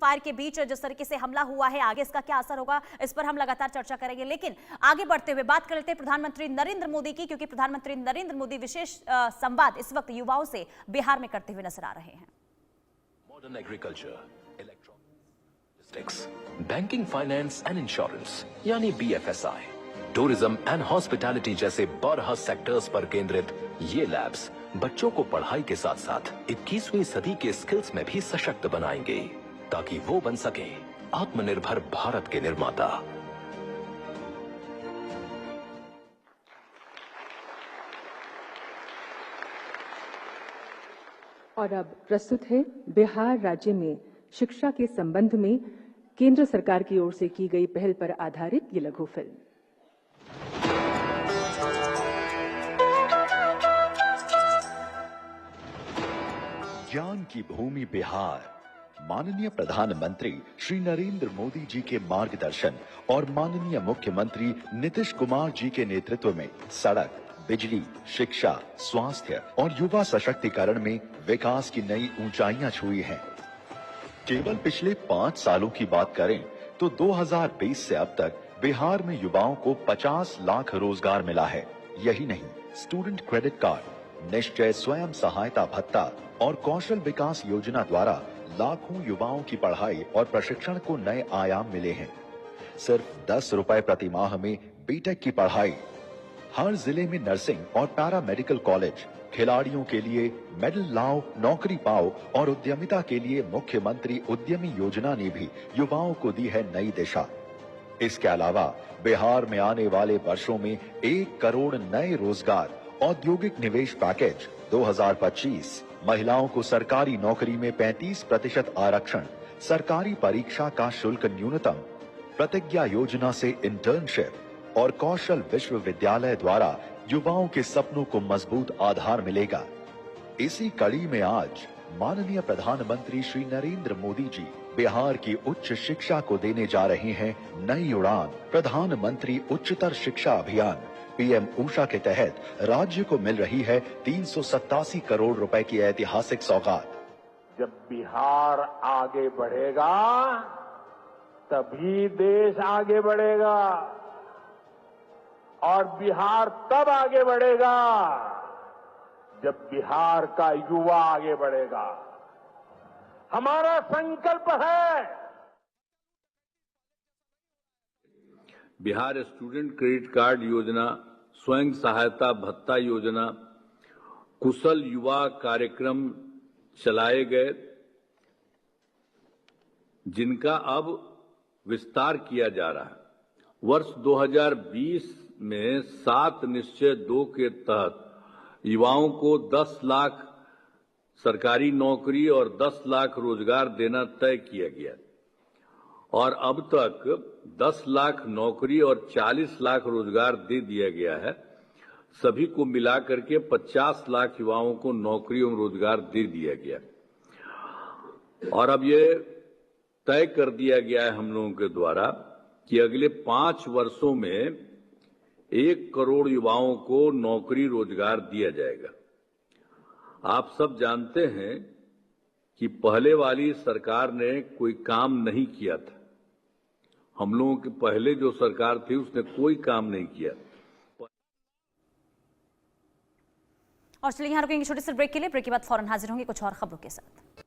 Fire के बीच जिस तरीके से हमला हुआ है, आगे इसका क्या असर होगा, इस पर हम लगातार चर्चा करेंगे। लेकिन आगे बढ़ते हुए बात कर लेते हैं प्रधानमंत्री नरेंद्र मोदी की, क्योंकि प्रधानमंत्री नरेंद्र मोदी विशेष संवाद इस वक्त युवाओं से बिहार में करते हुए नजर आ रहे हैं। Modern agriculture, electronics, banking, finance and insurance यानी BFSI, टूरिज्म एंड हॉस्पिटैलिटी जैसे 12 सेक्टर्स पर केंद्रित ये लैब्स बच्चों को पढ़ाई के साथ साथ 21वीं सदी के स्किल्स में भी सशक्त बनाएंगे, ताकि वो बन सके आत्मनिर्भर भारत के निर्माता। और अब प्रस्तुत है बिहार राज्य में शिक्षा के संबंध में केंद्र सरकार की ओर से की गई पहल पर आधारित ये लघु फिल्म। ज्ञान की भूमि बिहार, माननीय प्रधानमंत्री श्री नरेंद्र मोदी जी के मार्गदर्शन और माननीय मुख्यमंत्री नीतीश कुमार जी के नेतृत्व में सड़क, बिजली, शिक्षा, स्वास्थ्य और युवा सशक्तिकरण में विकास की नई ऊंचाइयां छुई हैं। केवल पिछले 5 सालों की बात करें तो 2020 से अब तक बिहार में युवाओं को 50 लाख रोजगार मिला है। यही नहीं, स्टूडेंट क्रेडिट कार्ड, निश्चय स्वयं सहायता भत्ता और कौशल विकास योजना द्वारा लाखों युवाओं की पढ़ाई और प्रशिक्षण को नए आयाम मिले हैं। सिर्फ 10 रुपए प्रति माह में बीटेक की पढ़ाई, हर जिले में नर्सिंग और पैरा मेडिकल कॉलेज, खिलाड़ियों के लिए मेडल लाओ, नौकरी पाओ और उद्यमिता के लिए मुख्यमंत्री उद्यमी योजना ने भी युवाओं को दी है नई दिशा। इसके अलावा बिहार में आने वाले वर्षों में 1 करोड़ नए रोजगार, औद्योगिक निवेश पैकेज 2025, महिलाओं को सरकारी नौकरी में 35% आरक्षण, सरकारी परीक्षा का शुल्क न्यूनतम, प्रतिज्ञा योजना से इंटर्नशिप और कौशल विश्वविद्यालय द्वारा युवाओं के सपनों को मजबूत आधार मिलेगा। इसी कड़ी में आज माननीय प्रधानमंत्री श्री नरेंद्र मोदी जी बिहार की उच्च शिक्षा को देने जा रहे हैं नई उड़ान। प्रधानमंत्री उच्चतर शिक्षा अभियान PM ऊषा के तहत राज्य को मिल रही है 387 करोड़ रुपए की ऐतिहासिक सौगात। जब बिहार आगे बढ़ेगा तभी देश आगे बढ़ेगा, और बिहार तब आगे बढ़ेगा जब बिहार का युवा आगे बढ़ेगा। हमारा संकल्प है बिहार स्टूडेंट क्रेडिट कार्ड योजना, स्वयं सहायता भत्ता योजना, कुशल युवा कार्यक्रम चलाए गए, जिनका अब विस्तार किया जा रहा है। वर्ष 2020 में 7 निश्चय 2 के तहत युवाओं को 10 लाख सरकारी नौकरी और 10 लाख रोजगार देना तय किया गया, और अब तक 10 लाख नौकरी और 40 लाख रोजगार दे दिया गया है। सभी को मिलाकर के 50 लाख युवाओं को नौकरी और रोजगार दे दिया गया, और अब ये तय कर दिया गया है हम लोगों के द्वारा कि अगले 5 वर्षों में 1 करोड़ युवाओं को नौकरी रोजगार दिया जाएगा। आप सब जानते हैं कि पहले वाली सरकार ने कोई काम नहीं किया था। हम लोगों के पहले जो सरकार थी उसने कोई काम नहीं किया। और चलिए यहाँ रुकेंगे छोटे से ब्रेक के लिए। ब्रेक के बाद फौरन हाजिर होंगे कुछ और खबरों के साथ।